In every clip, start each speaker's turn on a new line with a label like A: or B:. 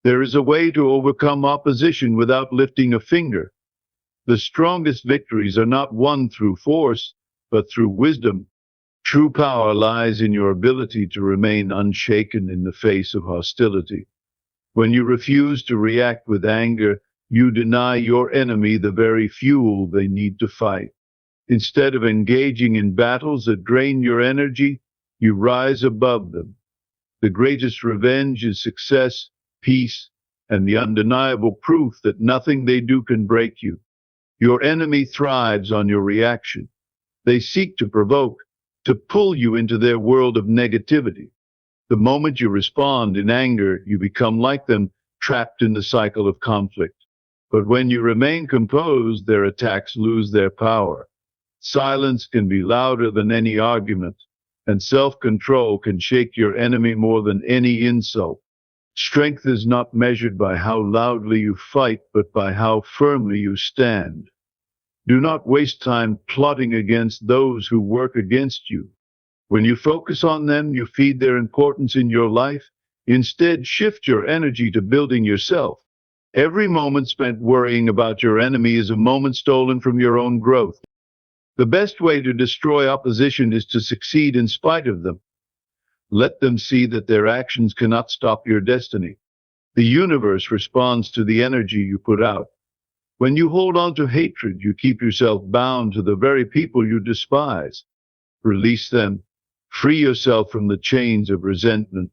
A: There is a way to overcome opposition without lifting a finger. The strongest victories are not won through force, but through wisdom. True power lies in your ability to remain unshaken in the face of hostility. When you refuse to react with anger, you deny your enemy the very fuel they need to fight. Instead of engaging in battles that drain your energy, you rise above them. The greatest revenge is success, peace, and the undeniable proof that nothing they do can break you. Your enemy thrives on your reaction. They seek to provoke, to pull you into their world of negativity. The moment you respond in anger, you become like them, trapped in the cycle of conflict. But when you remain composed, their attacks lose their power. Silence can be louder than any argument, and self-control can shake your enemy more than any insult. Strength is not measured by how loudly you fight, but by how firmly you stand. Do not waste time plotting against those who work against you. When you focus on them, you feed their importance in your life. Instead, shift your energy to building yourself. Every moment spent worrying about your enemy is a moment stolen from your own growth. The best way to destroy opposition is to succeed in spite of them. Let them see that their actions cannot stop your destiny. The universe responds to the energy you put out. When you hold on to hatred, you keep yourself bound to the very people you despise. Release them. Free yourself from the chains of resentment.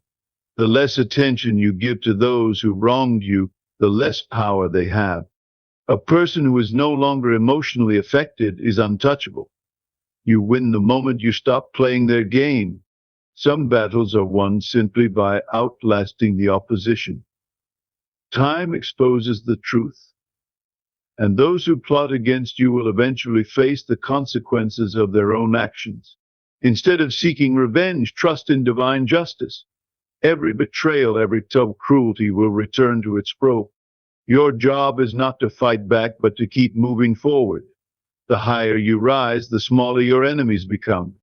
A: The less attention you give to those who wronged you, the less power they have. A person who is no longer emotionally affected is untouchable. You win the moment you stop playing their game. Some battles are won simply by outlasting the opposition. Time exposes the truth, and those who plot against you will eventually face the consequences of their own actions. Instead of seeking revenge, trust in divine justice. Every betrayal, every cruelty will return to its probe. Your job is not to fight back, but to keep moving forward. The higher you rise, the smaller your enemies become.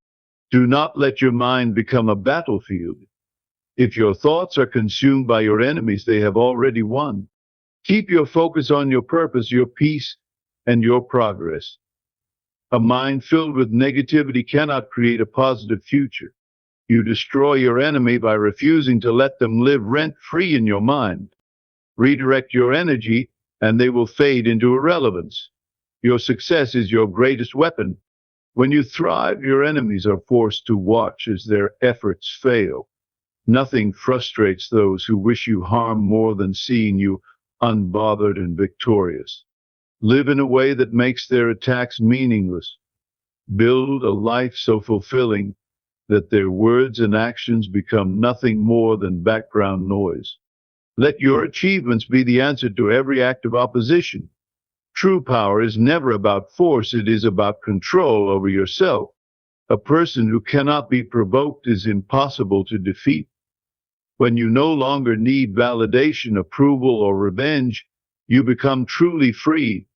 A: Do not let your mind become a battlefield. If your thoughts are consumed by your enemies, they have already won. Keep your focus on your purpose, your peace, and your progress. A mind filled with negativity cannot create a positive future. You destroy your enemy by refusing to let them live rent-free in your mind. Redirect your energy, and they will fade into irrelevance. Your success is your greatest weapon. When you thrive, your enemies are forced to watch as their efforts fail. Nothing frustrates those who wish you harm more than seeing you unbothered and victorious. Live in a way that makes their attacks meaningless. Build a life so fulfilling that their words and actions become nothing more than background noise. Let your achievements be the answer to every act of opposition. True power is never about force, it is about control over yourself. A person who cannot be provoked is impossible to defeat. When you no longer need validation, approval, or revenge, you become truly free.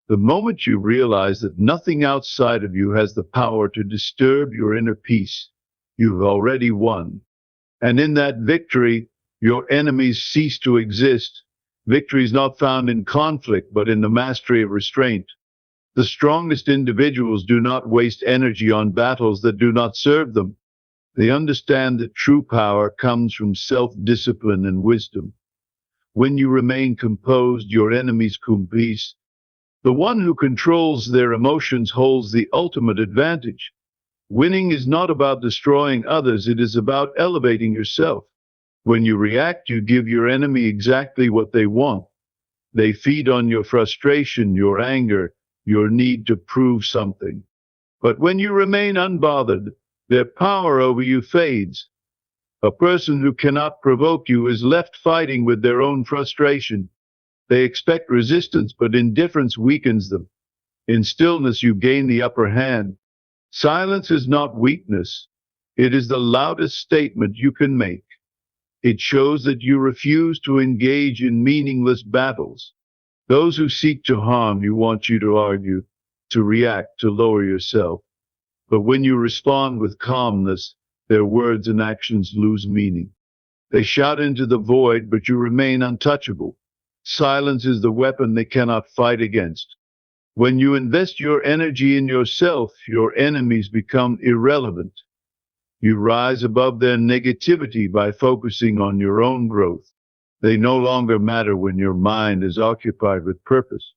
A: The moment you realize that nothing outside of you has the power to disturb your inner peace, you've already won. And in that victory, your enemies cease to exist. Victory is not found in conflict, but in the mastery of restraint. The strongest individuals do not waste energy on battles that do not serve them. They understand that true power comes from self-discipline and wisdom. When you remain composed, your enemies come peace. The one who controls their emotions holds the ultimate advantage. Winning is not about destroying others, it is about elevating yourself. When you react, you give your enemy exactly what they want. They feed on your frustration, your anger, your need to prove something. But when you remain unbothered, their power over you fades. A person who cannot provoke you is left fighting with their own frustration. They expect resistance, but indifference weakens them. In stillness, you gain the upper hand. Silence is not weakness. It is the loudest statement you can make. It shows that you refuse to engage in meaningless battles. Those who seek to harm you want you to argue, to react, to lower yourself. But when you respond with calmness, their words and actions lose meaning. They shout into the void, but you remain untouchable. Silence is the weapon they cannot fight against. When you invest your energy in yourself, your enemies become irrelevant. You rise above their negativity by focusing on your own growth. They no longer matter when your mind is occupied with purpose.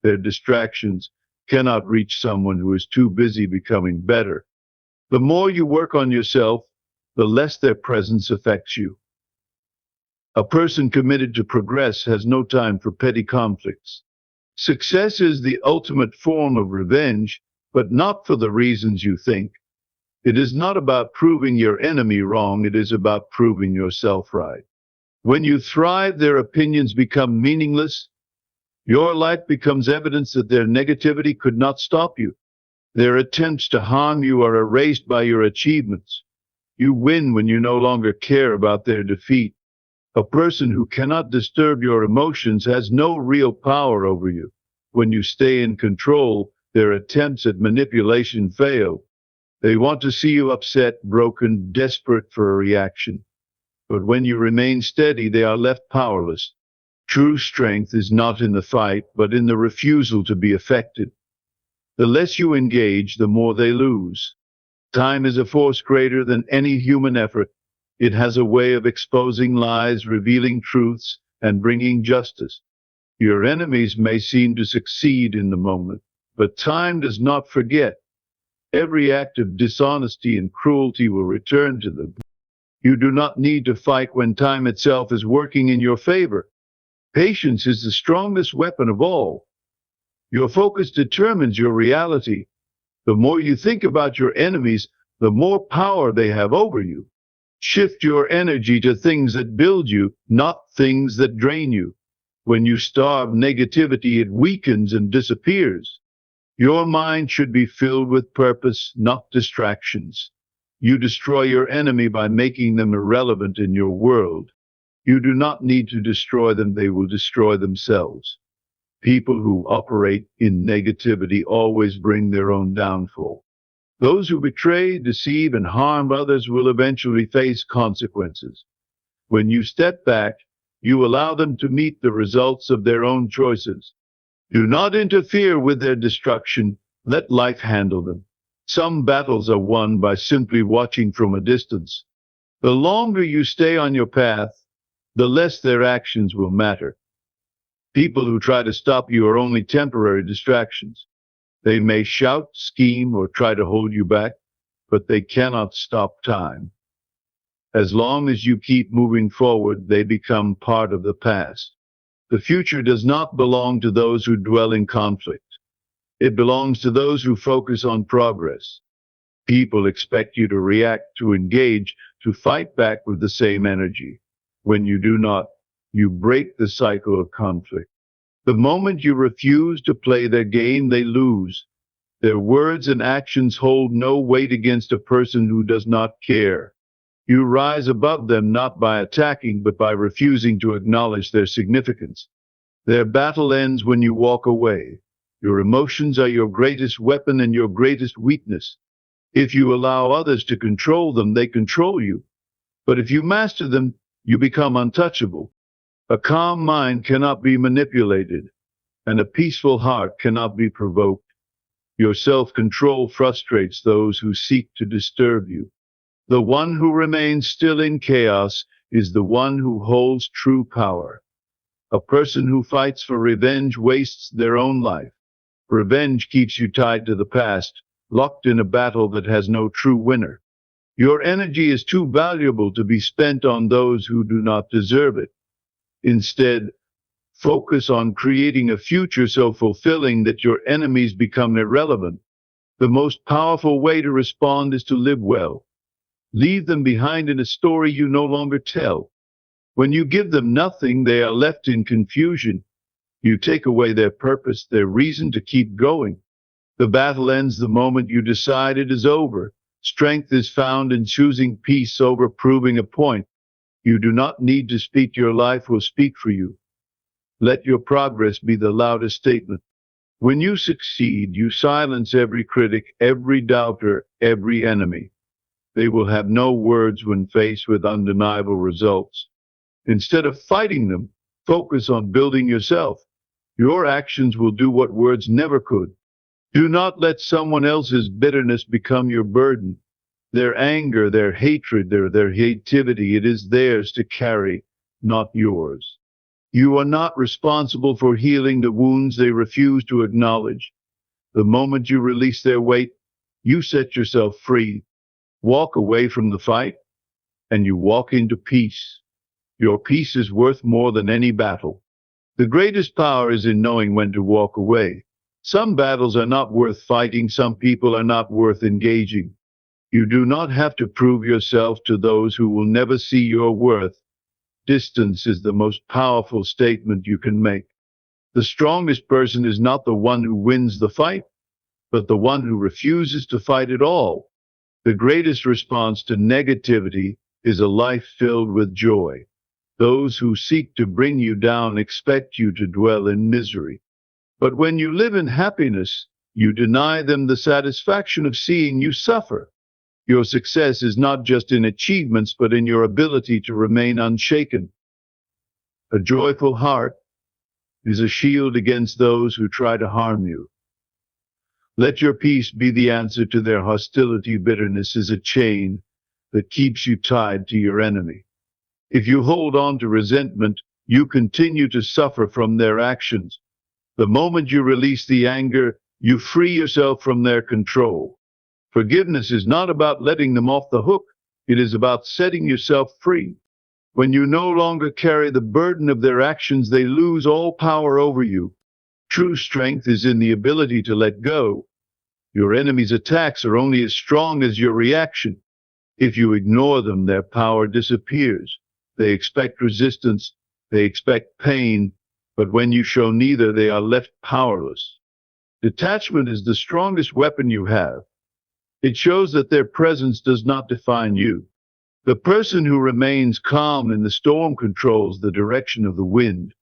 A: Their distractions cannot reach someone who is too busy becoming better. The more you work on yourself, the less their presence affects you. A person committed to progress has no time for petty conflicts. Success is the ultimate form of revenge, but not for the reasons you think. It is not about proving your enemy wrong, it is about proving yourself right. When you thrive, their opinions become meaningless. Your life becomes evidence that their negativity could not stop you. Their attempts to harm you are erased by your achievements. You win when you no longer care about their defeat. A person who cannot disturb your emotions has no real power over you. When you stay in control, their attempts at manipulation fail. They want to see you upset, broken, desperate for a reaction. But when you remain steady, they are left powerless. True strength is not in the fight, but in the refusal to be affected. The less you engage, the more they lose. Time is a force greater than any human effort. It has a way of exposing lies, revealing truths, and bringing justice. Your enemies may seem to succeed in the moment, but time does not forget. Every act of dishonesty and cruelty will return to them. You do not need to fight when time itself is working in your favor. Patience is the strongest weapon of all. Your focus determines your reality. The more you think about your enemies, the more power they have over you. Shift your energy to things that build you, not things that drain you. When you starve negativity, it weakens and disappears. Your mind should be filled with purpose, not distractions. You destroy your enemy by making them irrelevant in your world. You do not need to destroy them, they will destroy themselves. People who operate in negativity always bring their own downfall. Those who betray, deceive, and harm others will eventually face consequences. When you step back, you allow them to meet the results of their own choices. Do not interfere with their destruction. Let life handle them. Some battles are won by simply watching from a distance. The longer you stay on your path, the less their actions will matter. People who try to stop you are only temporary distractions. They may shout, scheme, or try to hold you back, but they cannot stop time. As long as you keep moving forward, they become part of the past. The future does not belong to those who dwell in conflict. It belongs to those who focus on progress. People expect you to react, to engage, to fight back with the same energy. When you do not, you break the cycle of conflict. The moment you refuse to play their game, they lose. Their words and actions hold no weight against a person who does not care. You rise above them not by attacking, but by refusing to acknowledge their significance. Their battle ends when you walk away. Your emotions are your greatest weapon and your greatest weakness. If you allow others to control them, they control you. But if you master them, you become untouchable. A calm mind cannot be manipulated, and a peaceful heart cannot be provoked. Your self-control frustrates those who seek to disturb you. The one who remains still in chaos is the one who holds true power. A person who fights for revenge wastes their own life. Revenge keeps you tied to the past, locked in a battle that has no true winner. Your energy is too valuable to be spent on those who do not deserve it. Instead, focus on creating a future so fulfilling that your enemies become irrelevant. The most powerful way to respond is to live well. Leave them behind in a story you no longer tell. When you give them nothing, they are left in confusion. You take away their purpose, their reason to keep going. The battle ends the moment you decide it is over. Strength is found in choosing peace over proving a point. You do not need to speak, your life will speak for you. Let your progress be the loudest statement. When you succeed, you silence every critic, every doubter, every enemy. They will have no words when faced with undeniable results. Instead of fighting them, focus on building yourself. Your actions will do what words never could. Do not let someone else's bitterness become your burden. Their anger, their hatred, their hativity, it is theirs to carry, not yours. You are not responsible for healing the wounds they refuse to acknowledge. The moment you release their weight, you set yourself free. Walk away from the fight, and you walk into peace. Your peace is worth more than any battle. The greatest power is in knowing when to walk away. Some battles are not worth fighting. Some people are not worth engaging. You do not have to prove yourself to those who will never see your worth. Distance is the most powerful statement you can make. The strongest person is not the one who wins the fight, but the one who refuses to fight at all. The greatest response to negativity is a life filled with joy. Those who seek to bring you down expect you to dwell in misery. But when you live in happiness, you deny them the satisfaction of seeing you suffer. Your success is not just in achievements, but in your ability to remain unshaken. A joyful heart is a shield against those who try to harm you. Let your peace be the answer to their hostility. Bitterness is a chain that keeps you tied to your enemy. If you hold on to resentment, you continue to suffer from their actions. The moment you release the anger, you free yourself from their control. Forgiveness is not about letting them off the hook. It is about setting yourself free. When you no longer carry the burden of their actions, they lose all power over you. True strength is in the ability to let go. Your enemy's attacks are only as strong as your reaction. If you ignore them, their power disappears. They expect resistance, they expect pain, but when you show neither, they are left powerless. Detachment is the strongest weapon you have. It shows that their presence does not define you. The person who remains calm in the storm controls the direction of the wind.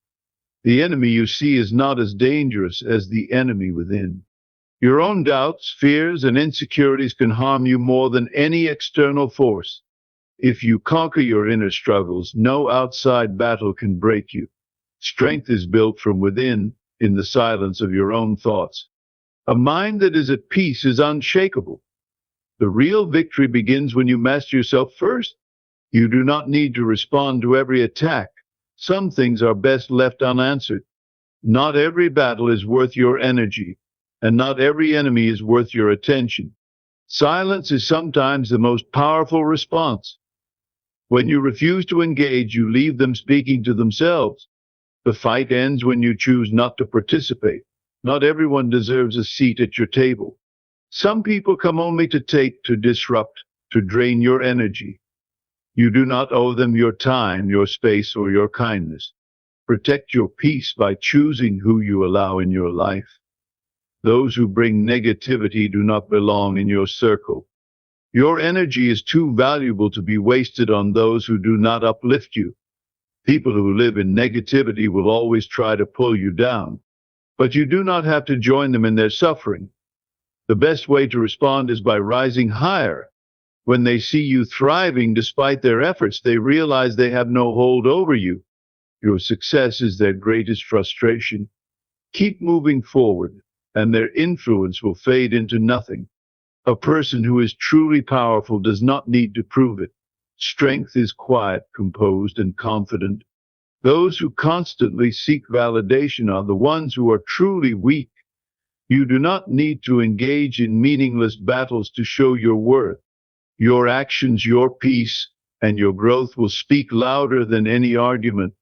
A: The enemy you see is not as dangerous as the enemy within. Your own doubts, fears, and insecurities can harm you more than any external force. If you conquer your inner struggles, no outside battle can break you. Strength is built from within, in the silence of your own thoughts. A mind that is at peace is unshakable. The real victory begins when you master yourself first. You do not need to respond to every attack. Some things are best left unanswered. Not every battle is worth your energy, and not every enemy is worth your attention. Silence is sometimes the most powerful response. When you refuse to engage, you leave them speaking to themselves. The fight ends when you choose not to participate. Not everyone deserves a seat at your table. Some people come only to take, to disrupt, to drain your energy. You do not owe them your time, your space, or your kindness. Protect your peace by choosing who you allow in your life. Those who bring negativity do not belong in your circle. Your energy is too valuable to be wasted on those who do not uplift you. People who live in negativity will always try to pull you down, but you do not have to join them in their suffering. The best way to respond is by rising higher. When they see you thriving despite their efforts, they realize they have no hold over you. Your success is their greatest frustration. Keep moving forward, and their influence will fade into nothing. A person who is truly powerful does not need to prove it. Strength is quiet, composed, and confident. Those who constantly seek validation are the ones who are truly weak. You do not need to engage in meaningless battles to show your worth. Your actions, your peace, and your growth will speak louder than any argument.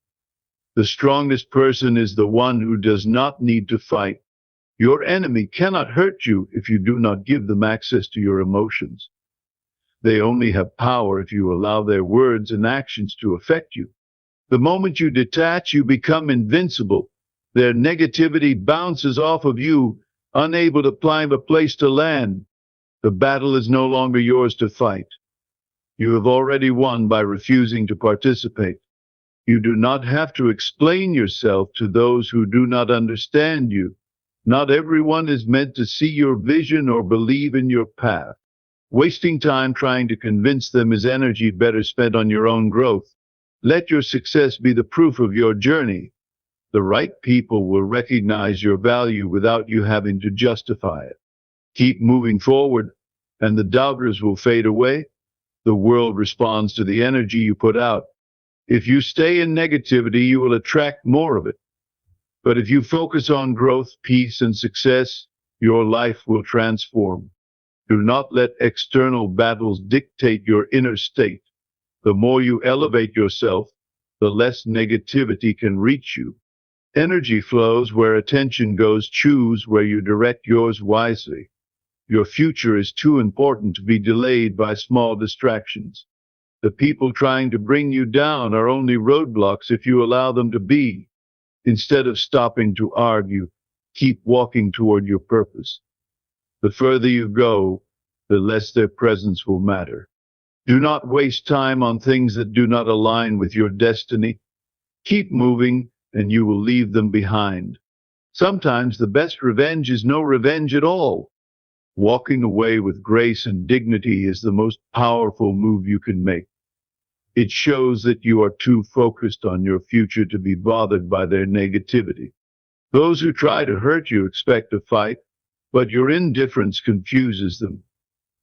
A: The strongest person is the one who does not need to fight. Your enemy cannot hurt you if you do not give them access to your emotions. They only have power if you allow their words and actions to affect you. The moment you detach, you become invincible. Their negativity bounces off of you, unable to find a place to land. The battle is no longer yours to fight. You have already won by refusing to participate. You do not have to explain yourself to those who do not understand you. Not everyone is meant to see your vision or believe in your path. Wasting time trying to convince them is energy better spent on your own growth. Let your success be the proof of your journey. The right people will recognize your value without you having to justify it. Keep moving forward, and the doubters will fade away. The world responds to the energy you put out. If you stay in negativity, you will attract more of it. But if you focus on growth, peace, and success, your life will transform. Do not let external battles dictate your inner state. The more you elevate yourself, the less negativity can reach you. Energy flows where attention goes. Choose where you direct yours wisely. Your future is too important to be delayed by small distractions. The people trying to bring you down are only roadblocks if you allow them to be. Instead of stopping to argue, keep walking toward your purpose. The further you go, the less their presence will matter. Do not waste time on things that do not align with your destiny. Keep moving, and you will leave them behind. Sometimes the best revenge is no revenge at all. Walking away with grace and dignity is the most powerful move you can make. It shows that you are too focused on your future to be bothered by their negativity. Those who try to hurt you expect a fight, but your indifference confuses them.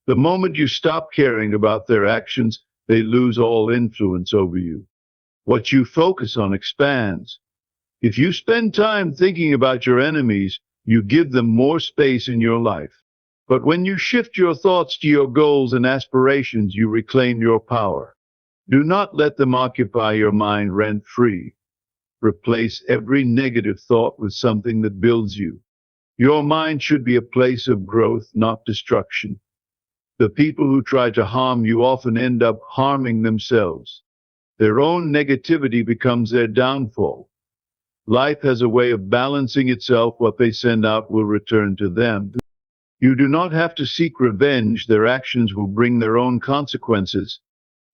A: The moment you stop caring about their actions, they lose all influence over you. What you focus on expands. If you spend time thinking about your enemies, you give them more space in your life. But when you shift your thoughts to your goals and aspirations, you reclaim your power. Do not let them occupy your mind rent-free. Replace every negative thought with something that builds you. Your mind should be a place of growth, not destruction. The people who try to harm you often end up harming themselves. Their own negativity becomes their downfall. Life has a way of balancing itself. What they send out will return to them. You do not have to seek revenge. Their actions will bring their own consequences.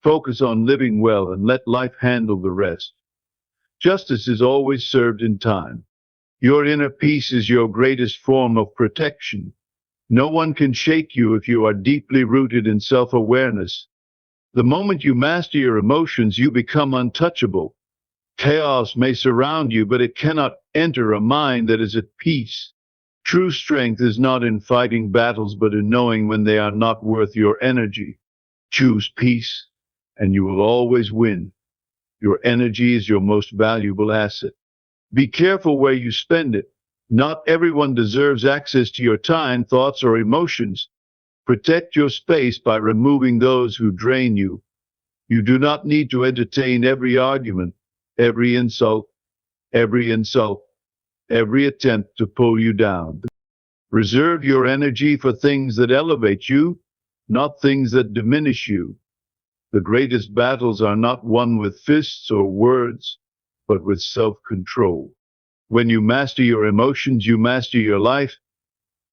A: Focus on living well and let life handle the rest. Justice is always served in time. Your inner peace is your greatest form of protection. No one can shake you if you are deeply rooted in self-awareness. The moment you master your emotions, you become untouchable. Chaos may surround you, but it cannot enter a mind that is at peace. True strength is not in fighting battles, but in knowing when they are not worth your energy. Choose peace, and you will always win. Your energy is your most valuable asset. Be careful where you spend it. Not everyone deserves access to your time, thoughts, or emotions. Protect your space by removing those who drain you. You do not need to entertain every argument, every insult, every attempt to pull you down. Reserve your energy for things that elevate you, not things that diminish you. The greatest battles are not won with fists or words, but with self-control. When you master your emotions, you master your life.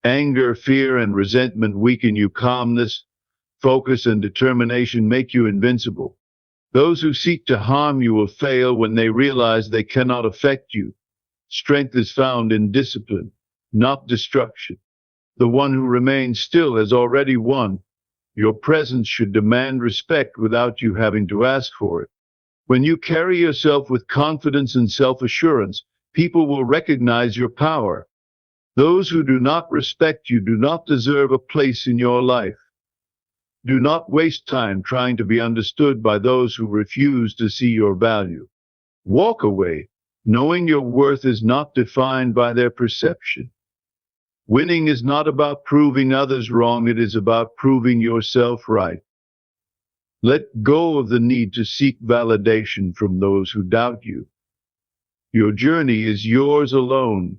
A: Anger, fear, and resentment weaken you. Calmness, focus, and determination make you invincible. Those who seek to harm you will fail when they realize they cannot affect you. Strength is found in discipline, not destruction. The one who remains still has already won. Your presence should demand respect without you having to ask for it. When you carry yourself with confidence and self-assurance, people will recognize your power. Those who do not respect you do not deserve a place in your life. Do not waste time trying to be understood by those who refuse to see your value. Walk away, knowing your worth is not defined by their perception. Winning is not about proving others wrong, it is about proving yourself right. Let go of the need to seek validation from those who doubt you. Your journey is yours alone,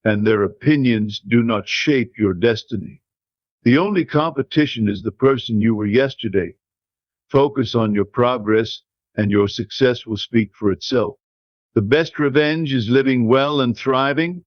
A: and their opinions do not shape your destiny. The only competition is the person you were yesterday. Focus on your progress, and your success will speak for itself. The best revenge is living well and thriving.